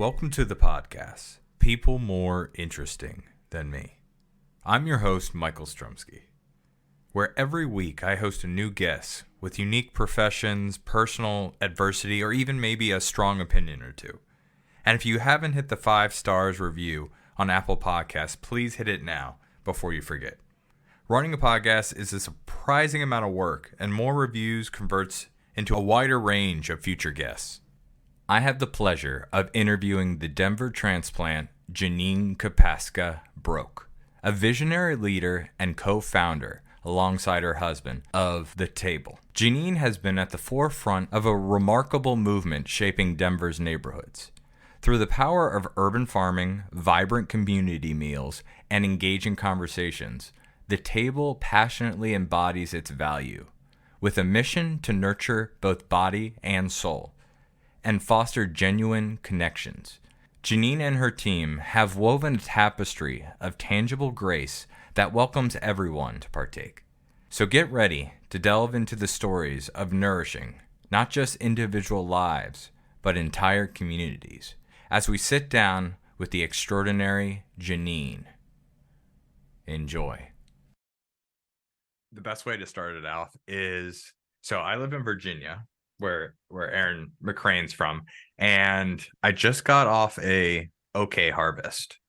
Welcome to the podcast, People More Interesting Than Me. I'm your host, Michael Strumsky, where every week I host a new guest with unique professions, personal adversity, or even maybe a strong opinion or two. And if you haven't hit the 5 stars review on Apple Podcasts, please hit it now before you forget. Running a podcast is a surprising amount of work, and more reviews converts into a wider range of future guests. I have the pleasure of interviewing the Denver transplant, Jeannine Kopaska Broek, a visionary leader and co-founder, alongside her husband, of The Table. Jeannine has been at the forefront of a remarkable movement shaping Denver's neighborhoods. Through the power of urban farming, vibrant community meals, and engaging conversations, The Table passionately embodies its value, with a mission to nurture both body and soul, and foster genuine connections. Jeannine and her team have woven a tapestry of tangible grace that welcomes everyone to partake. So get ready to delve into the stories of nourishing, not just individual lives, but entire communities, as we sit down with the extraordinary Jeannine. Enjoy. The best way to start it out is, so I live in Virginia, where Aaron McCrane's from, and I just got off a OK harvest.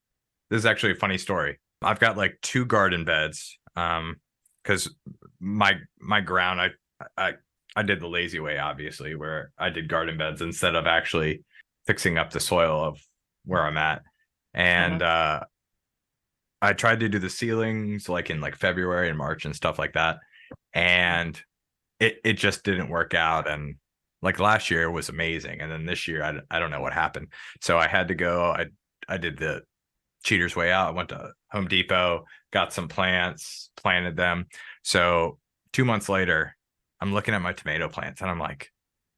This is actually a funny story. I've got like 2 garden beds, because my ground, I did the lazy way, obviously, where I did garden beds instead of actually fixing up the soil of where I'm at. And I tried to do the ceilings like in like February and March and stuff like that, and it just didn't work out. And like last year was amazing, and then this year I don't know what happened. So I had to go. I did the cheater's way out. I went to Home Depot, got some plants, planted them. So 2 months later, I'm looking at my tomato plants and I'm like,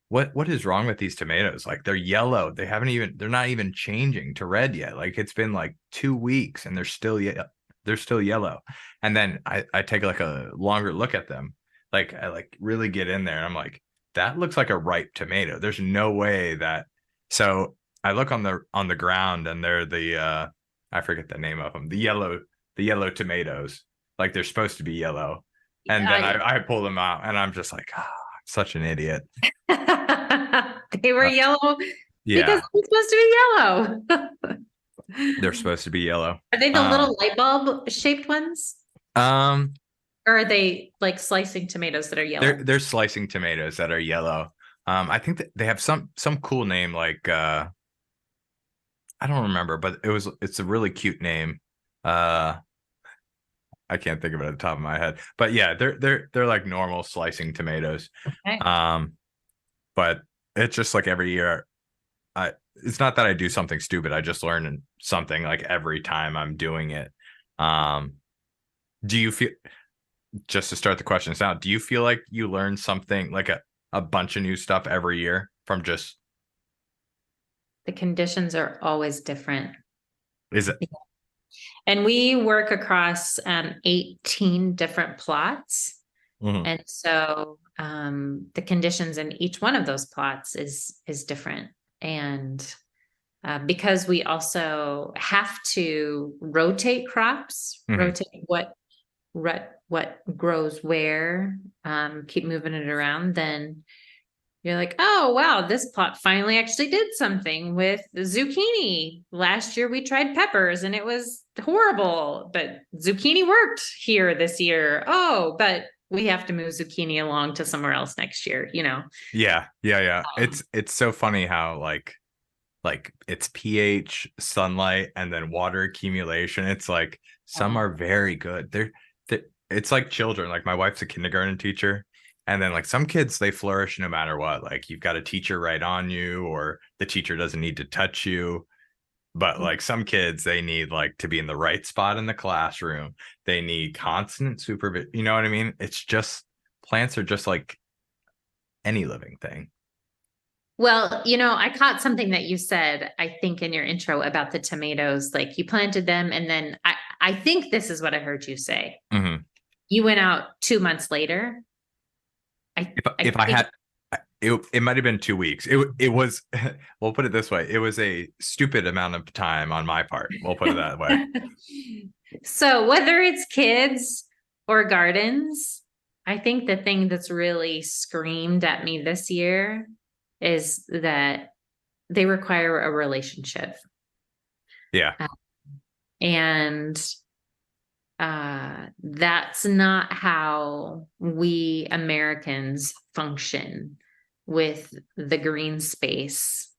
what is wrong with these tomatoes? Like, they're yellow. They're not even changing to red yet. Like, it's been like 2 weeks and they're still yellow. And then I take like a longer look at them. Like, I like really get in there and I'm like, that looks like a ripe tomato. There's no way that. So I look on the ground and they're the I forget the name of them, the yellow tomatoes. Like, they're supposed to be yellow. And then I pull them out and I'm just like, such an idiot. They were yellow Yeah, because they're supposed to be yellow. they're supposed to be yellow. Are they the little light bulb shaped ones? Or are they like slicing tomatoes that are yellow? They're slicing tomatoes that are yellow. I think that they have some cool name, like I don't remember, but it's a really cute name. I can't think of it at the top of my head. But yeah, they're like normal slicing tomatoes. Okay. But it's just like every year, it's not that I do something stupid. I just learn something like every time I'm doing it. Do you feel, just to start the questions out, do you feel like you learn something, like a bunch of new stuff every year from just? The conditions are always different. Is it? And we work across 18 different plots. Mm-hmm. And so the conditions in each one of those plots is different. And because we also have to rotate crops, Mm-hmm. rotate what grows where, keep moving it around, then you're like, oh, wow, this plot finally actually did something with the zucchini. Last year we tried peppers and it was horrible, but zucchini worked here this year. Oh, but we have to move zucchini along to somewhere else next year, you know? Yeah. It's so funny how like it's pH, sunlight, and then water accumulation. It's like some are very good. It's like children. Like, my wife's a kindergarten teacher, and then like some kids, they flourish no matter what. Like, you've got a teacher right on you, or the teacher doesn't need to touch you. But like some kids, they need like to be in the right spot in the classroom. They need constant supervision. You know what I mean? It's just, plants are just like any living thing. Well, you know, I caught something that you said, I think in your intro about the tomatoes, like you planted them. And then I think this is what I heard you say. Mm-hmm. You went out 2 months later. it might have been 2 weeks. It was, we'll put it this way. It was a stupid amount of time on my part. We'll put it that way. So whether it's kids or gardens, I think the thing that's really screamed at me this year is that they require a relationship. Yeah. And that's not how we Americans function with the green space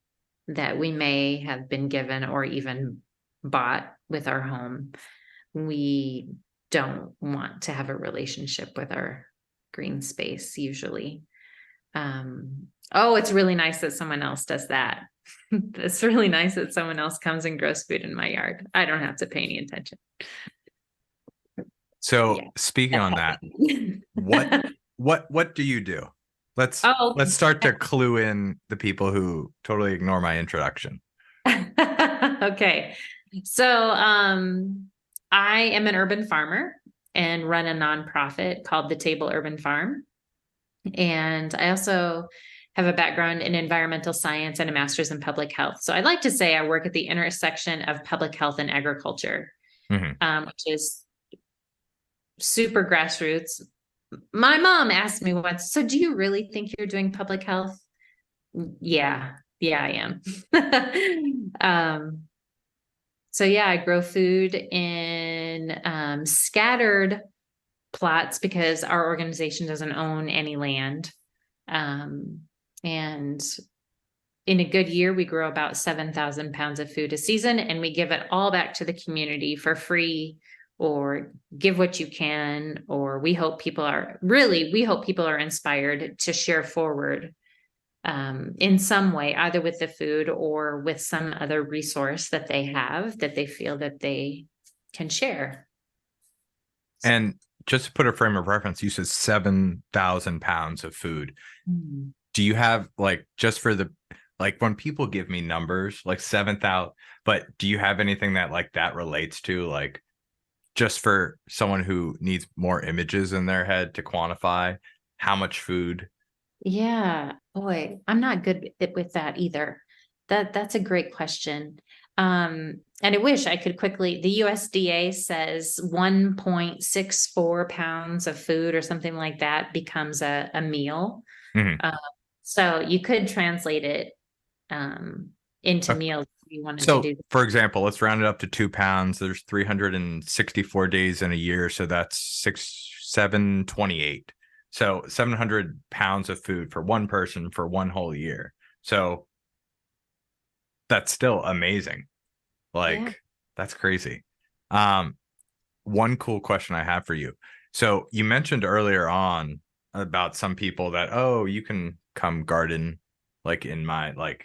that we may have been given or even bought with our home. We don't want to have a relationship with our green space usually. Oh, it's really nice that someone else does that. It's really nice that someone else comes and grows food in my yard. I don't have to pay any attention. So speaking on that, what do you do? Let's start to clue in the people who totally ignore my introduction. Okay. So I am an urban farmer and run a nonprofit called the Table Urban Farm. And I also have a background in environmental science and a master's in public health. So I'd like to say I work at the intersection of public health and agriculture, which is super grassroots. My mom asked me once, so do you really think you're doing public health? Yeah, I am. So yeah, I grow food in scattered plots because our organization doesn't own any land. And in a good year, we grow about 7,000 pounds of food a season, and we give it all back to the community for free, or give what you can, or we hope people are inspired to share forward in some way, either with the food or with some other resource that they have that they feel that they can share. And just to put a frame of reference, you said 7,000 pounds of food. Mm-hmm. Do you have just for the, when people give me numbers, 7,000, but do you have anything that relates to just for someone who needs more images in their head to quantify how much food? Yeah, boy, I'm not good with that either. That's a great question. And I wish I could quickly, the USDA says 1.64 pounds of food or something like that becomes a meal. Mm-hmm. So you could translate it into meals if you wanted to do that. For example, let's round it up to 2 pounds. There's 364 days in a year. So that's 728. So 700 pounds of food for one person for one whole year. So that's still amazing. That's crazy. One cool question I have for you. So you mentioned earlier on about some people that, you can come garden in my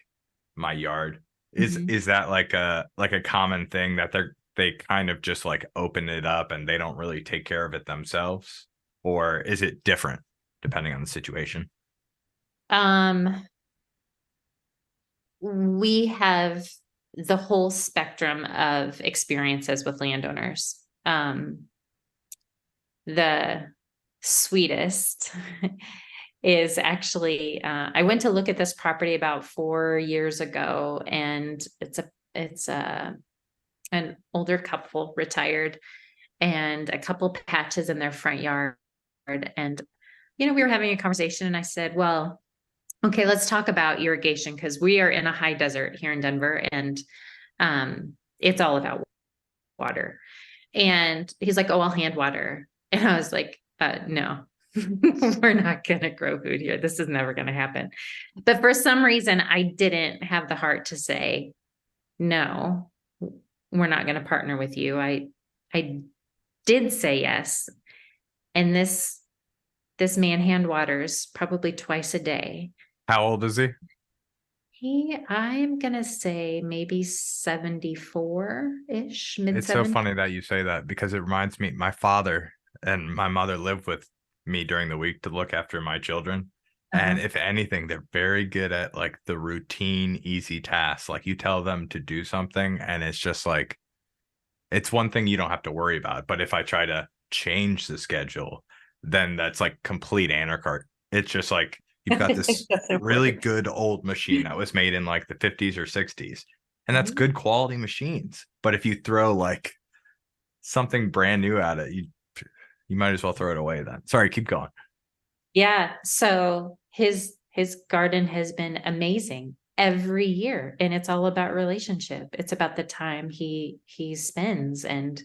yard. Is that a common thing that they kind of just open it up and they don't really take care of it themselves? Or is it different depending on the situation? We have the whole spectrum of experiences with landowners. The sweetest is actually, I went to look at this property about 4 years ago, and it's an older couple, retired, and a couple patches in their front yard. And, we were having a conversation, and I said, well, okay, let's talk about irrigation, because we are in a high desert here in Denver, and it's all about water. And he's like, oh, I'll hand water. And I was like, no, we're not going to grow food here. This is never going to happen. But for some reason, I didn't have the heart to say, no, we're not going to partner with you. I did say yes. And this man hand waters probably twice a day. How old is he? I'm going to say maybe 74-ish, mid-70s. It's so funny that you say that, because it reminds me, my father and my mother lived with me during the week to look after my children. Uh-huh. And if anything, they're very good at the routine, easy tasks. You tell them to do something and it's just it's one thing you don't have to worry about. But if I try to change the schedule, then that's complete anarchy. It's just you've got this That's really important. good old machine that was made in like the 50s or 60s. And that's Mhm. good quality machines. But if you throw like something brand new at it, you might as well throw it away then. Sorry, keep going. Yeah. So his garden has been amazing every year. And it's all about relationship. It's about the time he spends. And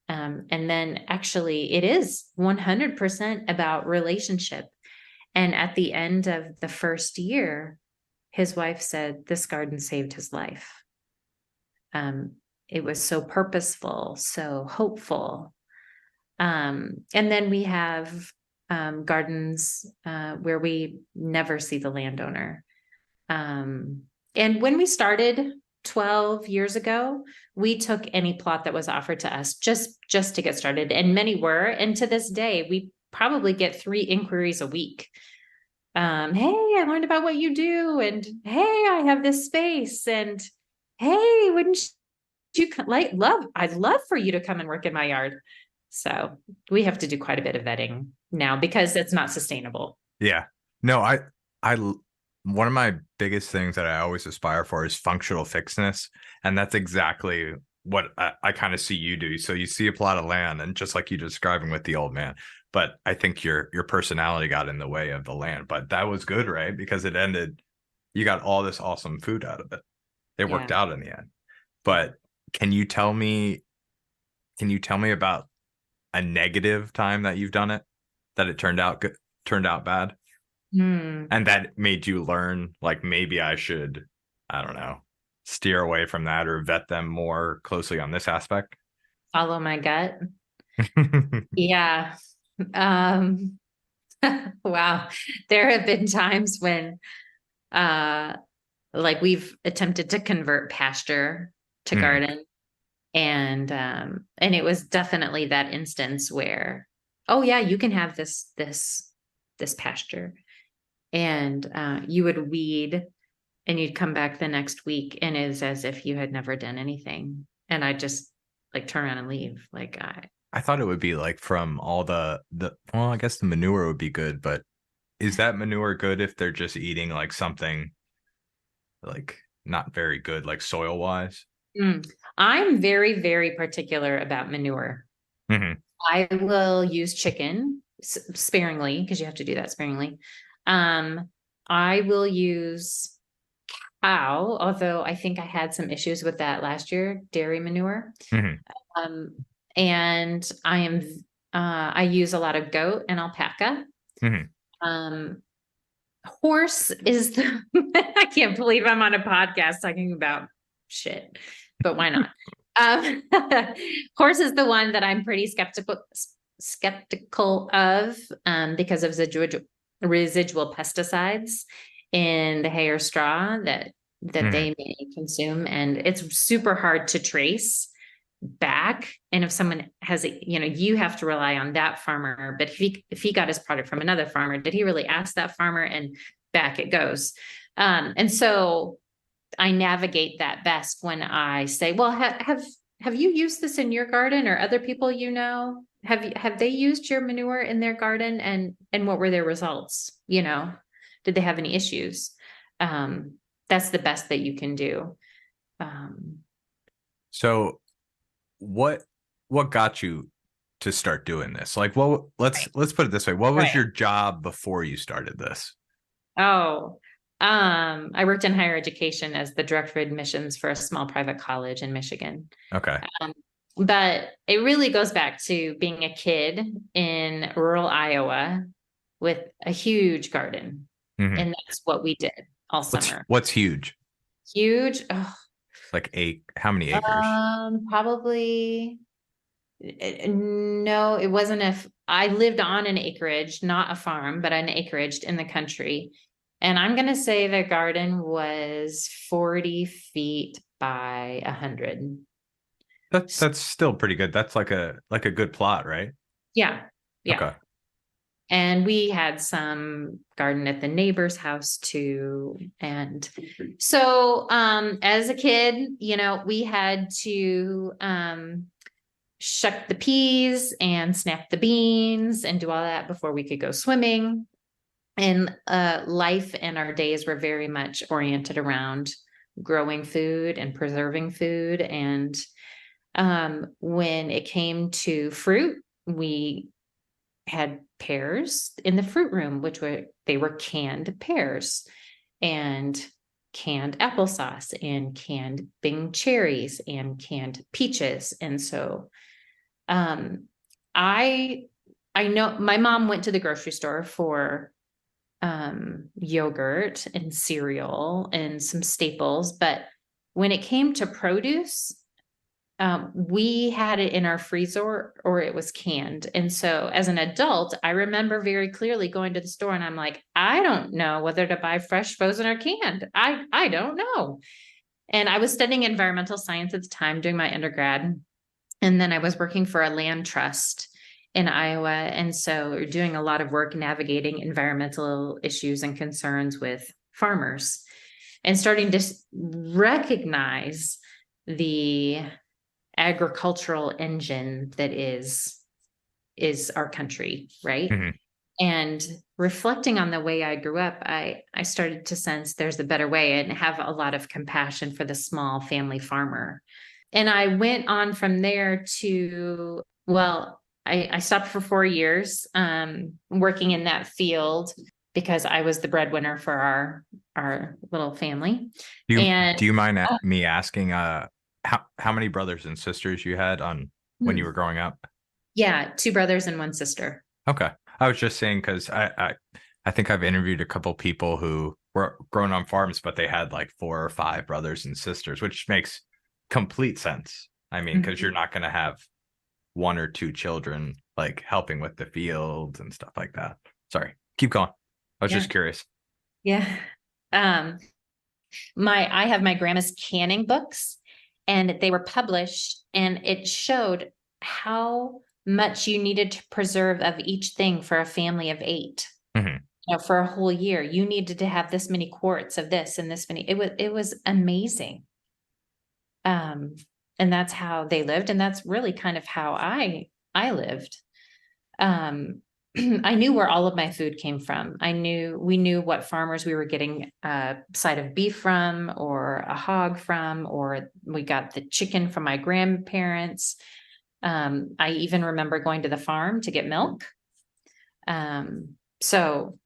then actually it is 100% about relationship. And at the end of the first year, his wife said, this garden saved his life. Um, it was so purposeful, so hopeful. And then we have gardens where we never see the landowner. Um, and when we started 12 years ago, we took any plot that was offered to us just to get started. And many were. And to this day, we probably get 3 inquiries a week. Hey, I learned about what you do. And hey, I have this space. And hey, wouldn't you like I'd love for you to come and work in my yard. So we have to do quite a bit of vetting now because it's not sustainable. Yeah. No, I, one of my biggest things that I always aspire for is functional fixedness. And that's exactly what I kind of see you do. So you see a plot of land, and just like you describing with the old man, but I think your personality got in the way of the land. But that was good, right? Because it ended, you got all this awesome food out of it. It worked Yeah. out in the end. Yeah. But can you tell me, about a negative time that you've done it, that it turned out good, turned out bad? Hmm. And that made you learn, like, maybe I should, I don't know, steer away from that or vet them more closely on this aspect? Follow my gut. Yeah. Um, wow. There have been times when uh like we've attempted to convert pasture to Mhm. garden. And it was definitely that instance where, oh yeah, you can have this pasture. And you would weed and you'd come back the next week and it's as if you had never done anything. And I just like turn around and leave. Like I thought it would be like from all well, I guess the manure would be good, but is that manure good if they're just eating like something like not very good, like soil wise? mm. I'm very, very particular about manure. Hmm. I will use chicken sparingly because you have to do that sparingly. Um, I will use cow, although I think I had some issues with that last year, dairy manure. Hmm. Um, and I use a lot of goat and alpaca. Hmm. Um, horse is the, I can't believe I'm on a podcast talking about shit, but why not? Um, horse is the one that I'm pretty skeptical of because of residual pesticides in the hay or straw that Hmm. they may consume, and it's super hard to trace back. And if someone has you have to rely on that farmer, but if he got his product from another farmer, did he really ask that farmer? And back it goes. And so I navigate that best when I say, well, have you used this in your garden, or other people have they used your manure in their garden, and what were their results? Did they have any issues? um that's the best that you can do. um So what got you to start doing this? Like, what, right. let's put it this way. What was Right. your job before you started this? Oh, I worked in higher education as the director of admissions for a small private college in Michigan. Okay. Um, but it really goes back to being a kid in rural Iowa with a huge garden. Hmm. And that's what we did all What's summer. huge? Huge. Oh, Like how many acres? probably no, it wasn't. If I lived on an acreage, not a farm, but an acreage in the country. And I'm going to say the garden was 40 feet by 100. That's still pretty good. That's like a good plot, right? Yeah. Yeah. Okay. And we had some garden at the neighbor's house too. And so as a kid, we had to shuck the peas and snap the beans and do all that before we could go swimming. And life and our days were very much oriented around growing food and preserving food. And when it came to fruit, we had pears in the fruit room, they were canned pears and canned applesauce and canned Bing cherries and canned peaches. And so I know my mom went to the grocery store for yogurt and cereal and some staples, but when it came to produce, we had it in our freezer or it was canned. And so as an adult, I remember very clearly going to the store and I'm like, I don't know whether to buy fresh, frozen, or canned. I don't know. And I was studying environmental science at the time, doing my undergrad. And then I was working for a land trust in Iowa. And so we're doing a lot of work navigating environmental issues and concerns with farmers and starting to recognize the agricultural engine that is our country, right? Mm-hmm. And reflecting on the way I grew up, I started to sense there's a better way and have a lot of compassion for the small family farmer. And I went on from there to, well, I stopped for 4 years working in that field because I was the breadwinner for our little family. Do you mind me asking how many brothers and sisters you had on when you were growing up? Yeah, 2 brothers and 1 sister. Okay. I was just saying because I think I've interviewed a couple people who were grown on farms, but they had like 4 or 5 brothers and sisters, which makes complete sense. I mean, because you're not going to have 1 or 2 children like helping with the fields and stuff like that. Sorry, keep going. I was just curious. Yeah. I have my grandma's canning books and they were published and it showed how much you needed to preserve of each thing for a family of 8. Mm-hmm. You know, for a whole year, you needed to have this many quarts of this and this many. It was amazing. And that's how they lived, and that's really kind of how I lived. I knew where all of my food came from. We knew what farmers we were getting a side of beef from, or a hog from, or we got the chicken from my grandparents. I even remember going to the farm to get milk. So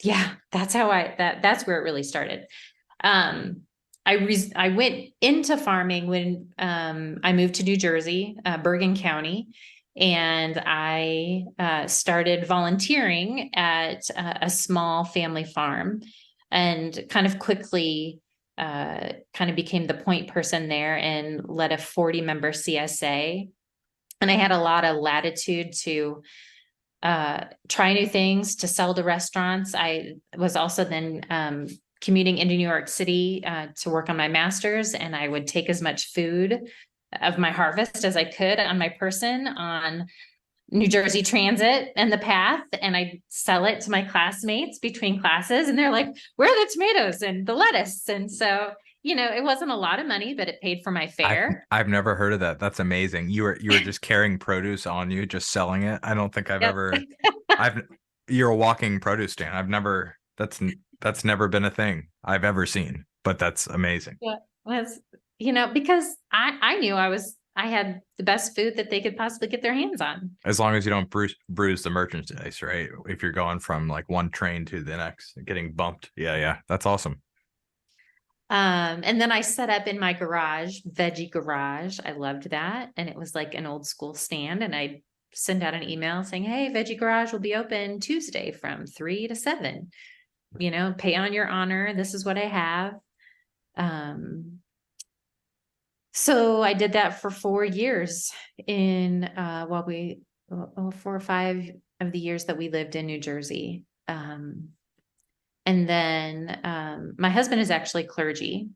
yeah, that's how that's where it really started. I went into farming when I moved to New Jersey, Bergen County, and I started volunteering at a small family farm, and kind of quickly kind of became the point person there and led a 40-member CSA. And I had a lot of latitude to try new things, to sell to restaurants. I was also then commuting into New York City to work on my master's, and I would take as much food of my harvest as I could on my person on New Jersey Transit and the Path, and I'd sell it to my classmates between classes, and they're like, "Where are the tomatoes and the lettuce?" And so, you know, it wasn't a lot of money, but it paid for my fare. I've never heard of that. That's amazing. You were just carrying produce on you, just selling it. I don't think I've Yep. ever. You're a walking produce stand. That's never been a thing I've ever seen. But that's amazing. Yeah, was, you know, because I knew I had the best food that they could possibly get their hands on. As long as you don't bruise the merchandise, right? If you're going from like one train to the next, getting bumped. Yeah, that's awesome. And then I set up in my garage, veggie garage. I loved that. And it was like an old school stand. And I'd send out an email saying, "Hey, veggie garage will be open Tuesday from 3 to 7. You know, pay on your honor. This is what I have." So I did that for 4 years in 4 or 5 of the years that we lived in New Jersey. And then my husband is actually clergy,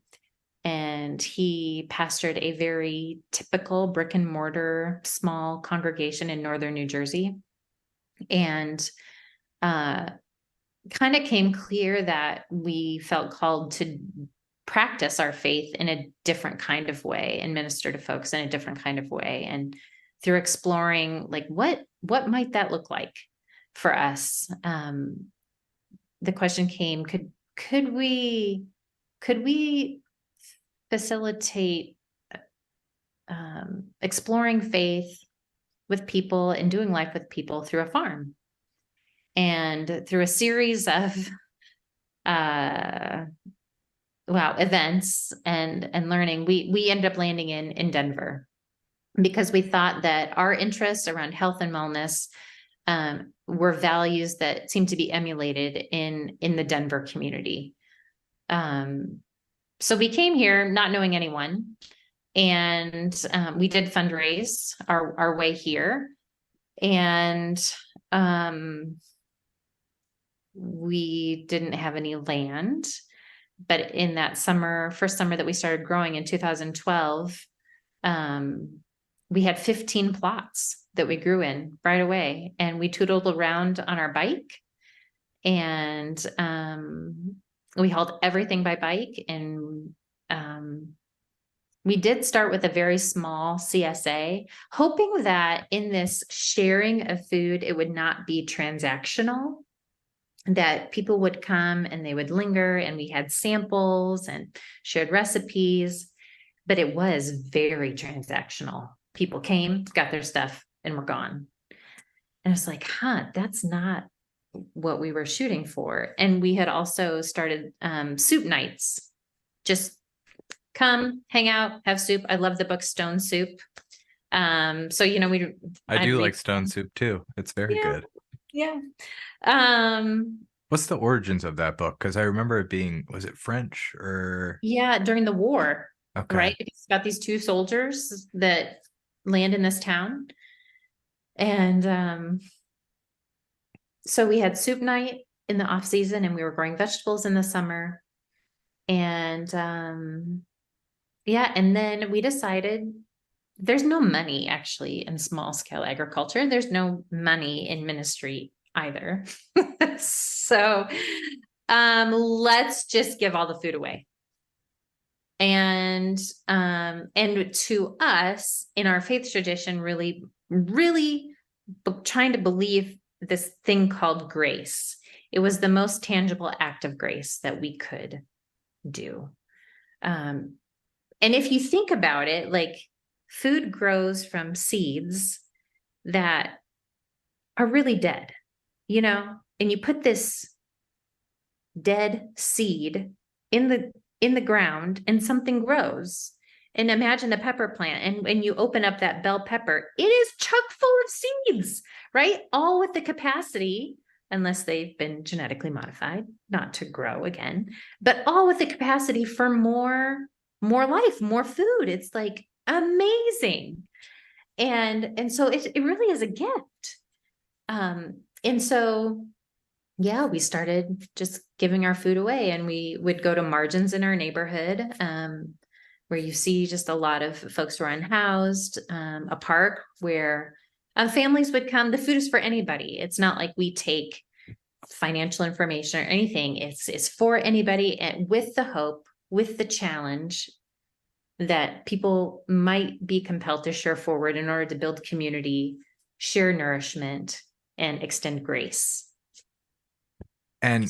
and he pastored a very typical brick and mortar small congregation in northern New Jersey. And kind of came clear that we felt called to practice our faith in a different kind of way and minister to folks in a different kind of way. And through exploring, like, what might that look like for us? the question came, could we facilitate exploring faith with people and doing life with people through a farm? And through a series of events and learning, we ended up landing in Denver, because we thought that our interests around health and wellness were values that seemed to be emulated in the Denver community. So we came here not knowing anyone, and we did fundraise our way here, and we didn't have any land. But in that first summer that we started growing in 2012, we had 15 plots that we grew in right away, and we tootled around on our bike, and we hauled everything by bike. And we did start with a very small CSA, hoping that in this sharing of food, it would not be transactional, that people would come and they would linger, and we had samples and shared recipes, but it was very transactional. People came, got their stuff, and were gone. And I was like, that's not what we were shooting for. And we had also started soup nights. Just come, hang out, have soup. I love the book Stone Soup. So, I do like Stone Soup too. It's very good. Yeah. What's the origins of that book? Because I remember it being, was it French or? Yeah, during the war. Okay. Right? It's about these two soldiers that land in this town. And so we had soup night in the off season, and we were growing vegetables in the summer. And and then we decided there's no money actually in small scale agriculture. There's no money in ministry either. So let's just give all the food away. And to us in our faith tradition, really trying to believe this thing called grace. It was the most tangible act of grace that we could do. And if you think about it, like, food grows from seeds that are really dead, and you put this dead seed in the ground and something grows. And imagine a pepper plant. And when you open up that bell pepper, it is chock full of seeds, right? All with the capacity, unless they've been genetically modified, not to grow again, but all with the capacity for more life, more food. It's like amazing. And so it really is a gift. And so, we started just giving our food away, and we would go to margins in our neighborhood, where you see just a lot of folks who are unhoused, a park where families would come. The food is for anybody. It's not like we take financial information or anything. It's for anybody, and with the hope, with the challenge that people might be compelled to share forward in order to build community, share nourishment, and extend grace. And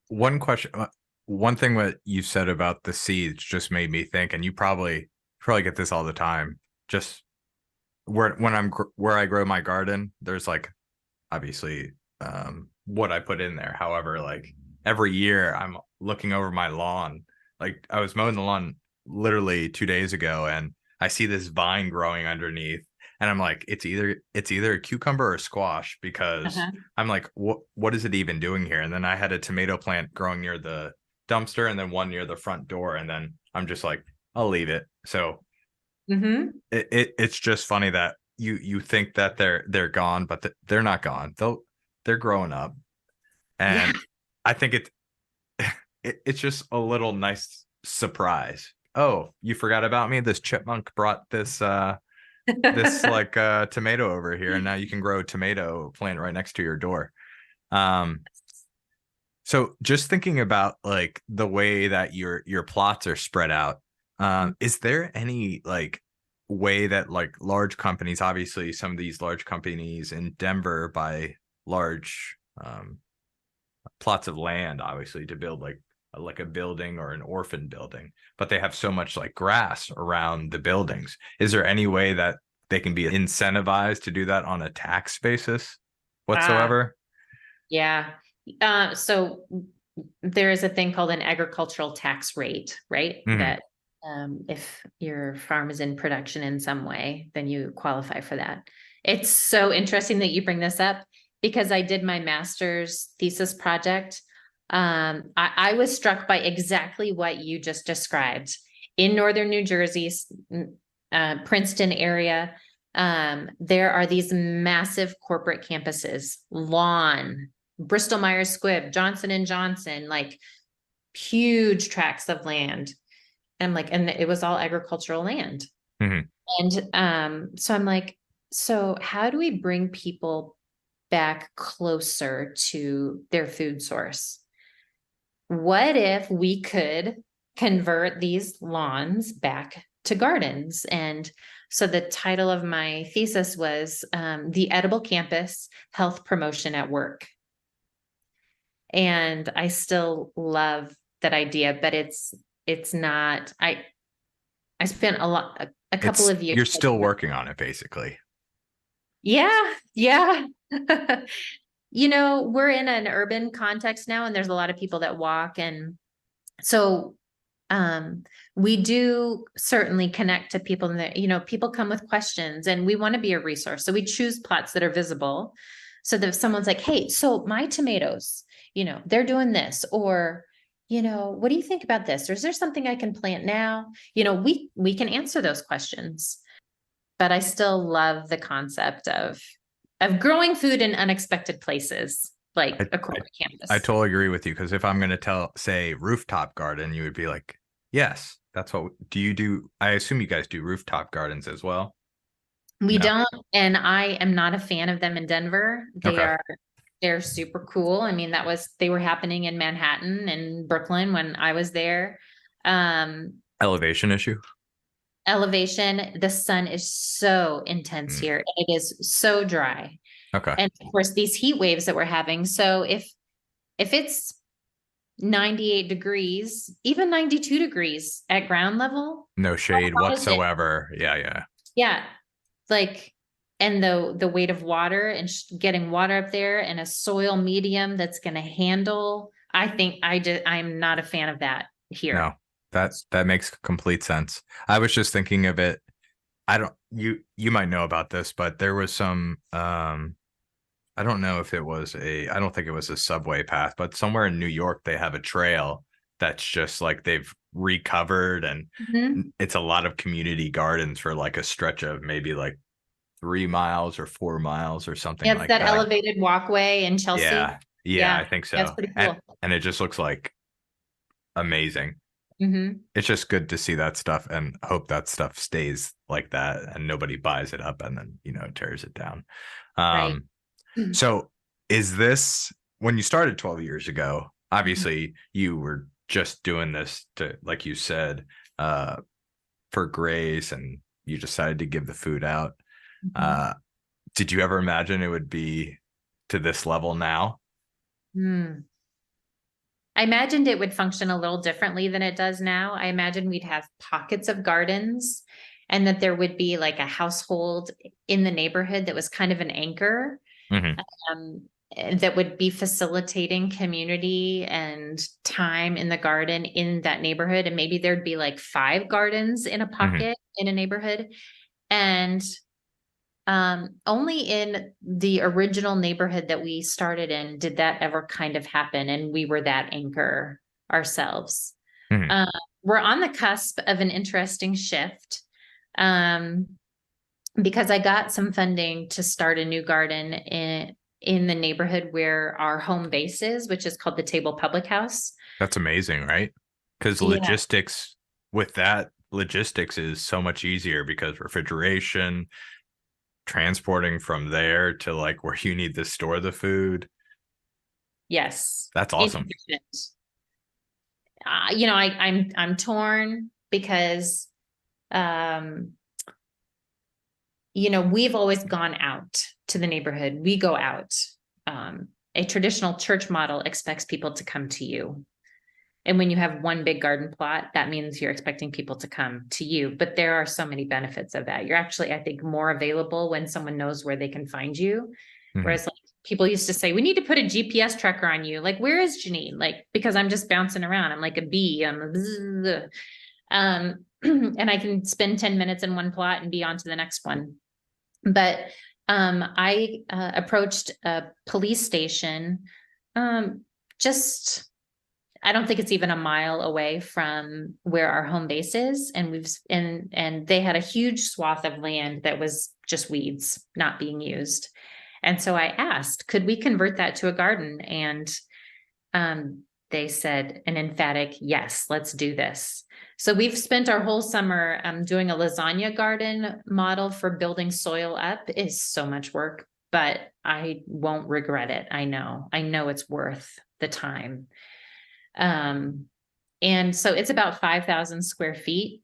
one thing that you said about the seeds just made me think, and you probably get this all the time. Just where I grow my garden, there's like obviously what I put in there. However, like every year I'm looking over my lawn. Like I was mowing the lawn literally 2 days ago, and I see this vine growing underneath. And I'm like, it's either a cucumber or squash, because I'm like, what is it even doing here? And then I had a tomato plant growing near the dumpster, and then one near the front door. And then I'm just like, I'll leave it. So it's just funny that you think that they're gone, but they're not gone. They're growing up. And I think it's just a little nice surprise. Oh, you forgot about me? This chipmunk brought this like tomato over here, and now you can grow a tomato plant right next to your door. So just thinking about like the way that your plots are spread out, is there any like way that like large companies, obviously some of these large companies in Denver buy large plots of land, obviously, to build like a building or an orphan building, but they have so much like grass around the buildings. Is there any way that they can be incentivized to do that on a tax basis Ah, whatsoever? yeah. So there is a thing called an agricultural tax rate, right? Hmm. That if your farm is in production in some way, then you qualify for that. It's so interesting that you bring this up because I did my master's thesis project. I was struck by exactly what you just described in northern New Jersey, Princeton area. There are these massive corporate campuses, lawn, Bristol Myers Squibb, Johnson and Johnson, like huge tracts of land. And I'm like, and it was all agricultural land. Hmm. And so I'm like, so how do we bring people back closer to their food source? What if we could convert these lawns back to gardens? And so the title of my thesis was The Edible Campus Health Promotion at Work. And I still love that idea, but it's not, I spent a couple It's of years. you're still working on it, basically. Yeah, yeah. We're in an urban context now, and there's a lot of people that walk. And so we do certainly connect to people that, people come with questions and we want to be a resource. So we choose plots that are visible so that if someone's like, hey, so my tomatoes, they're doing this, or, what do you think about this? Or is there something I can plant now? We can answer those questions, but I still love the concept of growing food in unexpected places, I, like a I, corporate I campus. totally agree with you because if I'm going to say rooftop garden, you would be like, yes, that's what do you do? I assume you guys do rooftop gardens as well. We No. don't, and I am not a fan of them in Denver. Okay. They're super cool. I mean, they were happening in Manhattan and Brooklyn when I was there. Um, Elevation issue. Elevation, the sun is so intense Mm, here. It is so dry. okay. And of course, these heat waves that we're having. So if it's 98 degrees, even 92 degrees at ground level, No shade how hot is it? whatsoever. Yeah, yeah. Yeah, like, and the weight of water and getting water up there and a soil medium that's going to handle. I think I'm not a fan of that No, here. that makes complete sense. I was just thinking of it. I don't you might know about this, but there was some I don't know if it was I don't think it was a subway path, but somewhere in New York they have a trail that's just like they've recovered and Mhm. it's a lot of community gardens for like a stretch of maybe like 3 miles or 4 miles or something Yeah, it's like that that. elevated walkway in Chelsea. Yeah. Yeah, I Yeah, think that's so. pretty And cool. it just looks like amazing. Hmm. It's just good to see that stuff and hope that stuff stays like that and nobody buys it up and then, tears it down. Right. Um, so is this when you started 12 years ago, obviously you were just doing this to, like you said, uh, for grace and you decided to give the food out. Mhm. Uh, did you ever imagine it would be to this level now? Hmm. I imagined it would function a little differently than it does now. I imagine we'd have pockets of gardens and that there would be like a household in the neighborhood that was kind of an anchor, Hmm. um, that would be facilitating community and time in the garden in that neighborhood. And maybe there'd be like 5 gardens in a Hmm. pocket in a neighborhood. And only in the original neighborhood that we started in did that ever kind of happen, and we were that anchor ourselves. Hmm. Uh, we're on the cusp of an interesting shift, um, because I got some funding to start a new garden in the neighborhood where our home base is, which is called the Table Public House. That's amazing, right? Because Yeah. logistics is so much easier because refrigeration, transporting from there to like where you need to store the food. Yes. That's awesome. Inefficient. I'm torn because um we've always gone out to the neighborhood. We go out. a traditional church model expects people to come to you. And when you have one big garden plot, that means you're expecting people to come to you. But there are so many benefits of that. You're actually, I think, more available when someone knows where they can find you. Whereas like people used to say, we need to put a GPS tracker on you. Like, where is Jeannine? Like, because I'm just bouncing around. I'm like a bee. I'm a bzz. And I can spend 10 minutes in one plot and be on to the next one. But I approached a police station, just, I don't think it's even a mile away from where our home base is. And and they had a huge swath of land that was just weeds not being used. And so I asked, could we convert that to a garden? And they said an emphatic yes, let's do this. So we've spent our whole summer doing a lasagna garden model for building soil up. Is so much work, but I won't regret it. I know it's worth the time. And so it's about 5,000 square feet.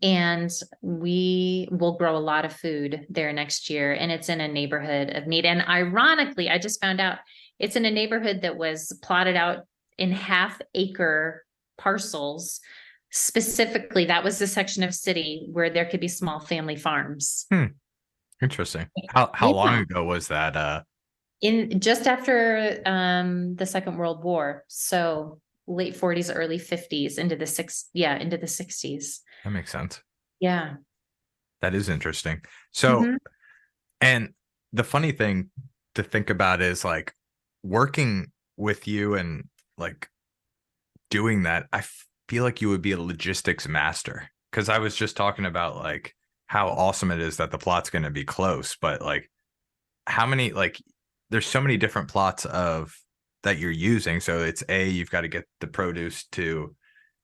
And we will grow a lot of food there next year. And it's in a neighborhood of need. And ironically, I just found out it's in a neighborhood that was plotted out in 1/2 acre parcels. Specifically, that was the section of city where there could be small family farms. Interesting. How long ago was that? In just after the Second World War. So late 40s, early 50s, into the 60s. That makes sense. Yeah. That is interesting. So, and the funny thing to think about is like working with you and like doing that, I feel like you would be a logistics master. Cause I was just talking about like how awesome it is that the plot's going to be close, but like how many, like there's so many different plots of that you're using. So it's you've got to get the produce to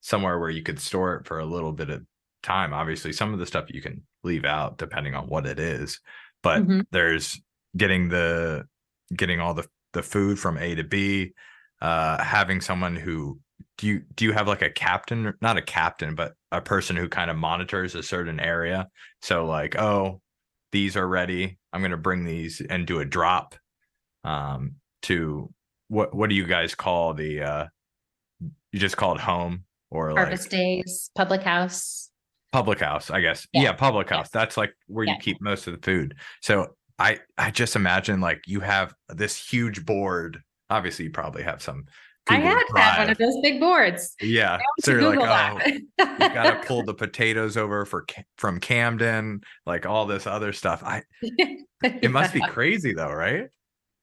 somewhere where you could store it for a little bit of time. Obviously, some of the stuff you can leave out depending on what it is, but there's getting all the food from A to B, having someone who do you have like a captain, not a captain, but a person who kind of monitors a certain area. So like, oh, these are ready. I'm going to bring these and do a drop to what do you guys call the you just call it home or Harvest like days, public house, I guess. Yeah, public house. Yeah. That's like where you keep most of the food. So I just imagine like you have this huge board. Obviously, you probably have some Google I had one of those big boards. Yeah. So you're like, oh, you got to pull the potatoes over from Camden, like all this other stuff. It must be crazy though, right?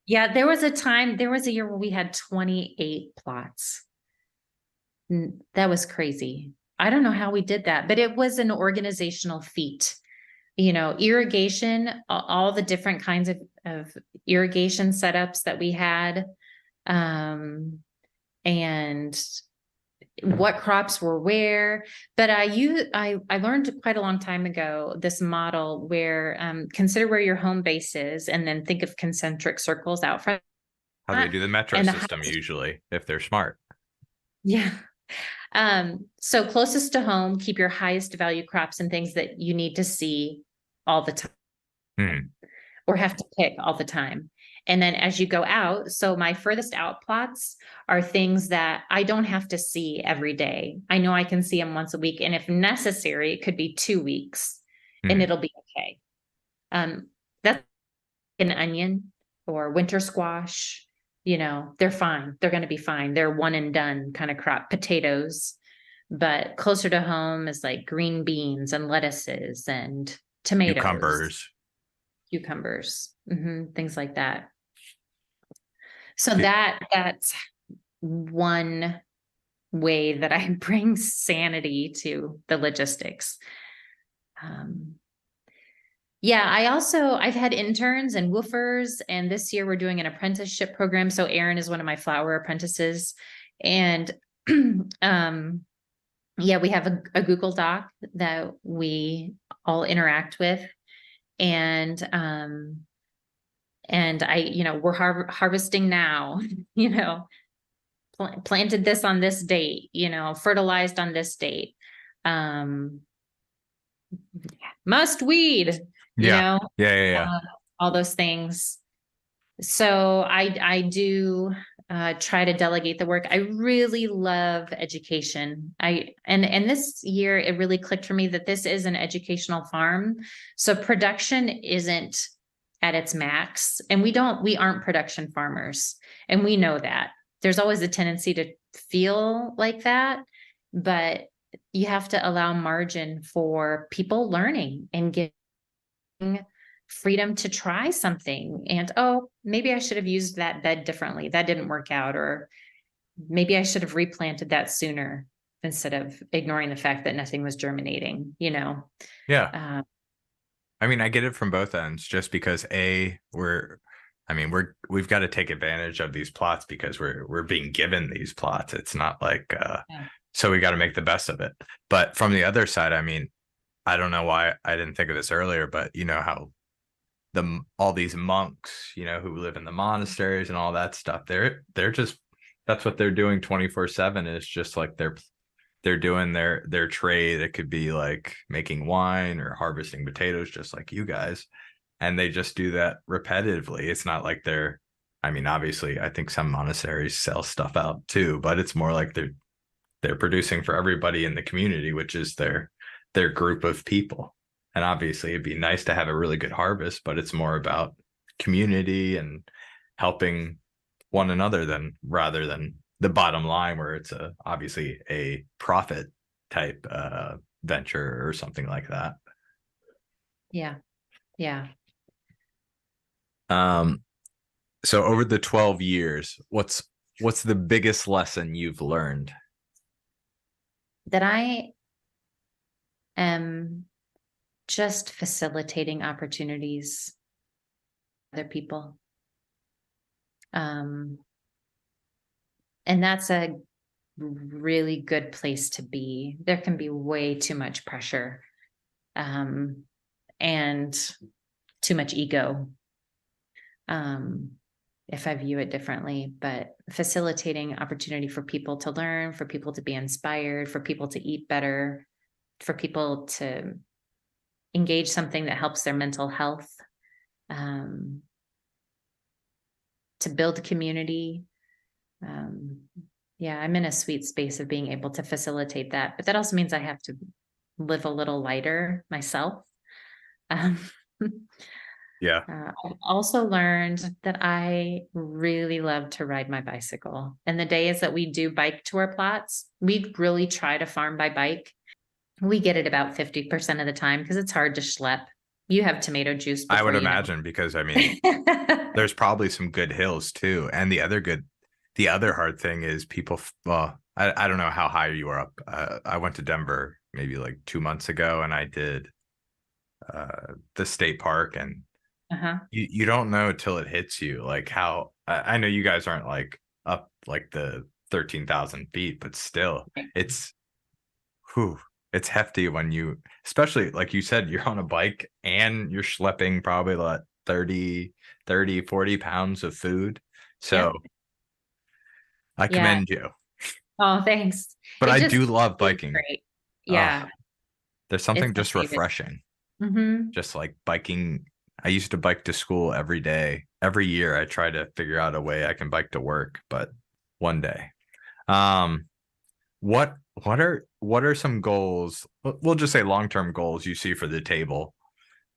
Yeah, there was a year where we had 28 plots. That was crazy. I don't know how we did that, but it was an organizational feat. Irrigation, all the different kinds of irrigation setups that we had, and what crops were where. But I learned quite a long time ago this model where consider where your home base is, and then think of concentric circles out front. How they do the metro And system usually, if they're smart. Yeah. So closest to home, keep your highest value crops and things that you need to see all the time or have to pick all the time. And then as you go out, so my furthest out plots are things that I don't have to see every day. I know I can see them once a week. And if necessary, it could be 2 weeks and it'll be okay. That's an onion or winter squash. They're fine. They're going to be fine. They're one and done kind of crop. Potatoes, but closer to home is like green beans and lettuces and tomatoes, cucumbers, things like that. So that's one way that I bring sanity to the logistics. Yeah, I've had interns and woofers, and this year we're doing an apprenticeship program. So Aaron is one of my flower apprentices. And yeah, we have a Google Doc that we all interact with. And we're harvesting now, planted this on this date, fertilized on this date. Must weed. Yeah. All those things. So I do try to delegate the work. I really love education. And this year it really clicked for me that this is an educational farm. So production isn't at its max, and we aren't production farmers, and we know that. There's always a tendency to feel like that, but you have to allow margin for people learning and getting freedom to try something. And, oh, maybe I should have used that bed differently. That didn't work out. Or maybe I should have replanted that sooner instead of ignoring the fact that nothing was germinating, you know? Yeah. I mean, I get it from both ends, just because we've got to take advantage of these plots because we're being given these plots. It's not like, Yeah. so we got to make the best of it. But from the other side, I mean, I don't know why I didn't think of this earlier, but you know how all these monks, you know, who live in the monasteries and all that stuff, they're just, that's what they're doing 24/7. Is just like they're doing their trade. It could be like making wine or harvesting potatoes, just like you guys, and they just do that repetitively. It's not like I mean, obviously I think some monasteries sell stuff out too, but it's more like they're producing for everybody in the community, which is their group of people. And obviously it'd be nice to have a really good harvest, but it's more about community and helping one another rather than the bottom line, where it's obviously a profit type venture or something like that. Yeah. Yeah. So over the 12 years, what's the biggest lesson you've learned? That I am just facilitating opportunities for other people. And that's a really good place to be. There can be way too much pressure, and too much ego, if I view it differently. But facilitating opportunity for people to learn, for people to be inspired, for people to eat better, for people to engage something that helps their mental health, to build community. Yeah, I'm in a sweet space of being able to facilitate that, but that also means I have to live a little lighter myself. Um, Yeah. I've also learned that I really love to ride my bicycle. And the days that we do bike tour plots, we really try to farm by bike. We get it about 50% of the time because it's hard to schlep. You have tomato juice I before would you know. imagine, because I mean, there's probably some good hills too. And the other hard thing is people, well, I don't know how high you are up. I went to Denver maybe like 2 months ago, and I did the state park, and Uh-huh. you don't know till it hits you, like how, I know you guys aren't like up like the 13,000 feet, but still it's, whew, it's hefty when you, especially like you said, you're on a bike and you're schlepping probably like 40 pounds of food. Yeah. So I Yeah. commend you. Oh, thanks. But It I just do love feels biking. great. uh Yeah. there's It's something my just favorite. refreshing, Mm-hmm. just like biking. I used to bike to school every day. Every year I try to figure out a way I can bike to work, but one day. um what what are some goals, we'll just say long-term goals, you see for the table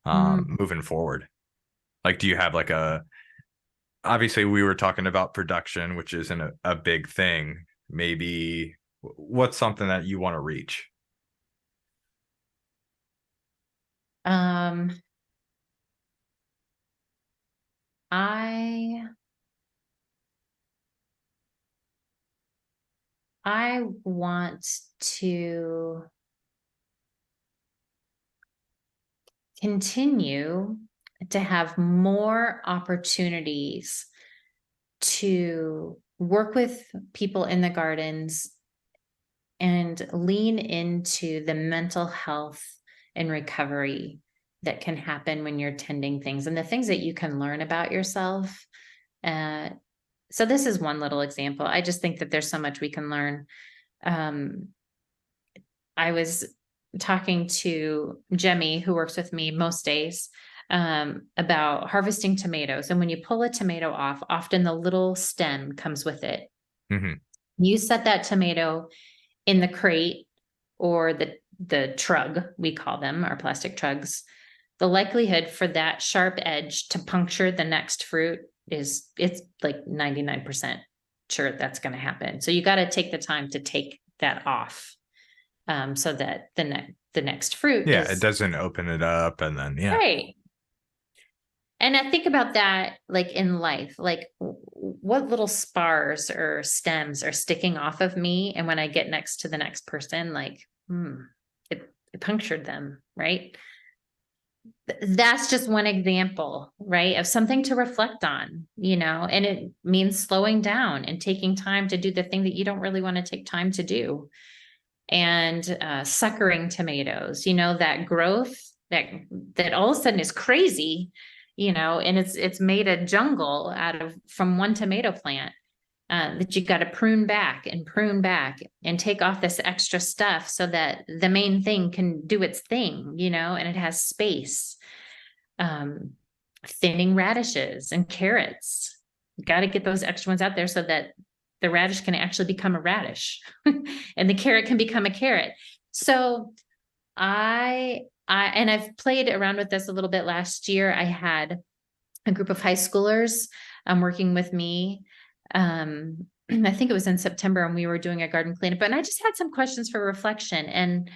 Mm. moving forward? Like, do you have like obviously we were talking about production, which isn't a big thing. Maybe what's something that you want to reach? Um, I I want to continue to have more opportunities to work with people in the gardens and lean into the mental health and recovery that can happen when you're tending things and the things that you can learn about yourself. Uh, so this is one little example. I just think that there's so much we can learn. Um, I was talking to Jemmy, who works with me most days, about harvesting tomatoes. And when you pull a tomato off, often the little stem comes with it. Mm-hmm. You set that tomato in the crate or the trug, we call them, our plastic trugs. The likelihood for that sharp edge to puncture the next fruit it's like 99% sure that's going to happen. So you got to take the time to take that off, so that the next fruit Yeah, it is doesn't open it up, and then right. And I think about that like in life, like what little spars or stems are sticking off of me. And when I get next to the next person, like, it punctured them, right? That's just one example, right? Of something to reflect on, and it means slowing down and taking time to do the thing that you don't really want to take time to do. And suckering tomatoes, that growth that all of a sudden is crazy, and it's made a jungle from one tomato plant, that you got to prune back and take off this extra stuff so that the main thing can do its thing, and it has space. Thinning radishes and carrots, got to get those extra ones out there so that the radish can actually become a radish and the carrot can become a carrot. So I've played around with this a little bit last year. I had a group of high schoolers working with me. I think it was in September, and we were doing a garden cleanup, and I just had some questions for reflection,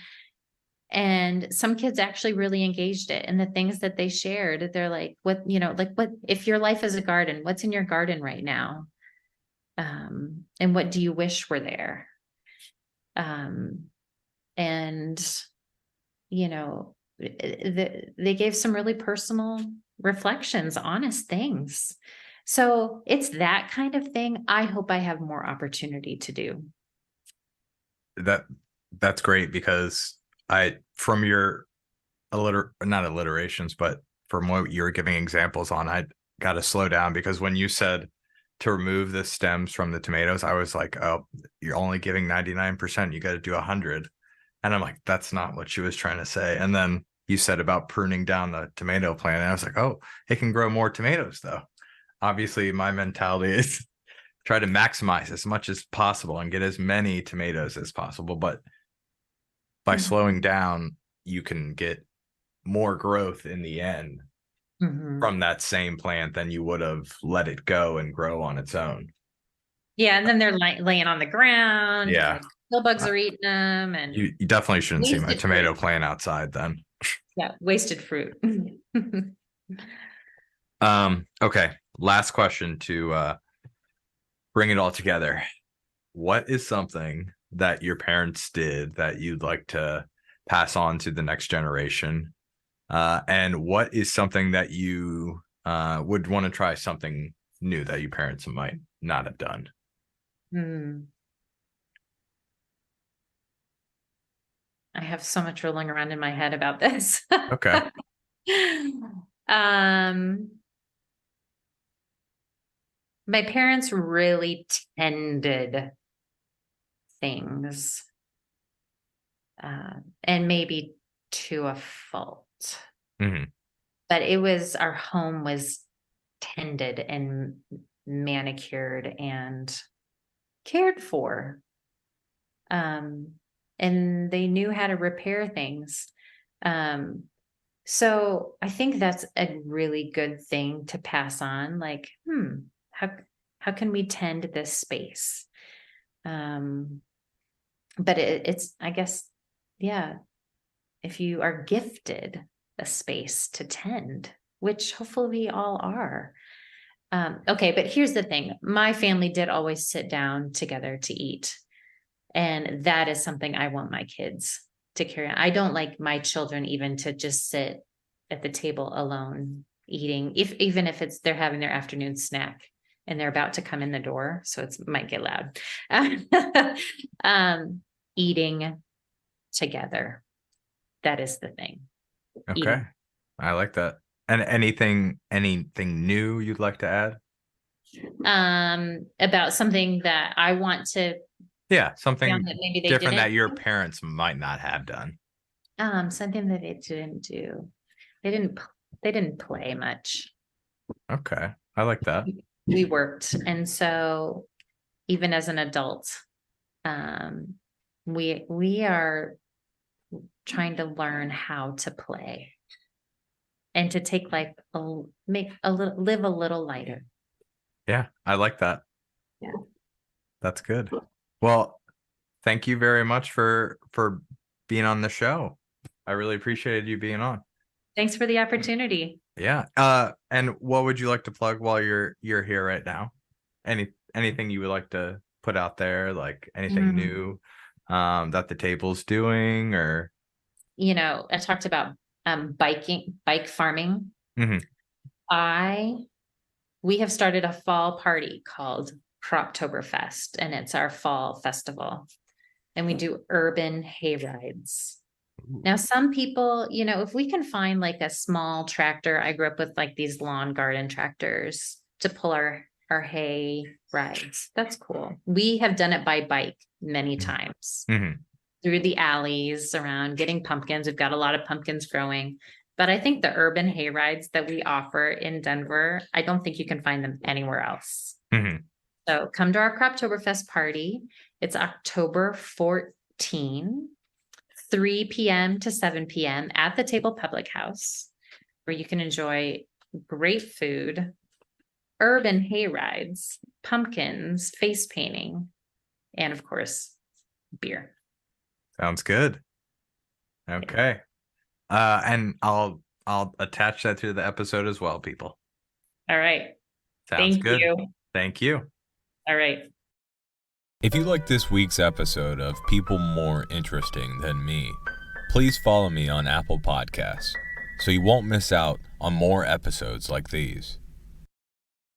and some kids actually really engaged it. And the things that they shared, they're like, what if your life is a garden, what's in your garden right now? And what do you wish were there? And they gave some really personal reflections, honest things. So it's that kind of thing I hope I have more opportunity to do. that's great, because from your not alliterations, but from what you're giving examples on, I got to slow down, because when you said to remove the stems from the tomatoes, I was like, oh, you're only giving 99%. You got to do 100. And I'm like, that's not what she was trying to say. And then you said about pruning down the tomato plant. And I was like, oh, it can grow more tomatoes, though. Obviously, my mentality is try to maximize as much as possible and get as many tomatoes as possible. But by slowing down, you can get more growth in the end from that same plant than you would have let it go and grow on its own. Yeah, and then they're laying on the ground. Yeah. Pill bugs are eating them, and You definitely shouldn't see my wasted tomato fruit. plant outside then. Yeah, wasted fruit. Okay. Last question to bring it all together. What is something that your parents did that you'd like to pass on to the next generation? And what is something that you would want to try something new that your parents might not have done? I have so much rolling around in my head about this. Okay. My parents really tended things, and maybe to a fault. Mm-hmm. But our home was tended and manicured and cared for. And they knew how to repair things. So I think that's a really good thing to pass on. Like, how can we tend this space? But it's, I guess, yeah, if you are gifted a space to tend, which hopefully we all are. Okay, but here's the thing. My family did always sit down together to eat. And that is something I want my kids to carry on. I don't like my children even to just sit at the table alone eating, even if they're having their afternoon snack and they're about to come in the door. So it might get loud. Eating together. That is the thing. Okay. Eating. I like that. And anything new you'd like to add? About something that I want to. Yeah, something that maybe they different didn't that your do. parents might not have done. Something that they didn't do. They didn't they didn't play much. Okay. I like that. We worked. And so even as an adult, we are trying to learn how to play and to take life live a little lighter. Yeah, I like that. Yeah. That's good. Well, thank you very much for being on the show. I really appreciated you being on. Thanks for the opportunity. Yeah. And what would you like to plug while you're here right now? Anything you would like to put out there, like anything new that the table's doing, or I talked about bike farming. Mm-hmm. We have started a fall party called Croptoberfest, and it's our fall festival. And we do urban hay rides. Now, some people, if we can find like a small tractor, I grew up with like these lawn garden tractors to pull our hay rides. That's cool. We have done it by bike many times through the alleys around getting pumpkins. We've got a lot of pumpkins growing. But I think the urban hay rides that we offer in Denver, I don't think you can find them anywhere else. So come to our Croptoberfest party. It's October 14, 3 p.m. to 7 p.m. at the Table Public House, where you can enjoy great food, urban hay rides, pumpkins, face painting, and of course, beer. Sounds good. Okay. And I'll attach that to the episode as well, people. All right. Sounds Thank good. you. Thank you. All right. If you like this week's episode of People More Interesting Than Me, please follow me on Apple Podcasts so you won't miss out on more episodes like these.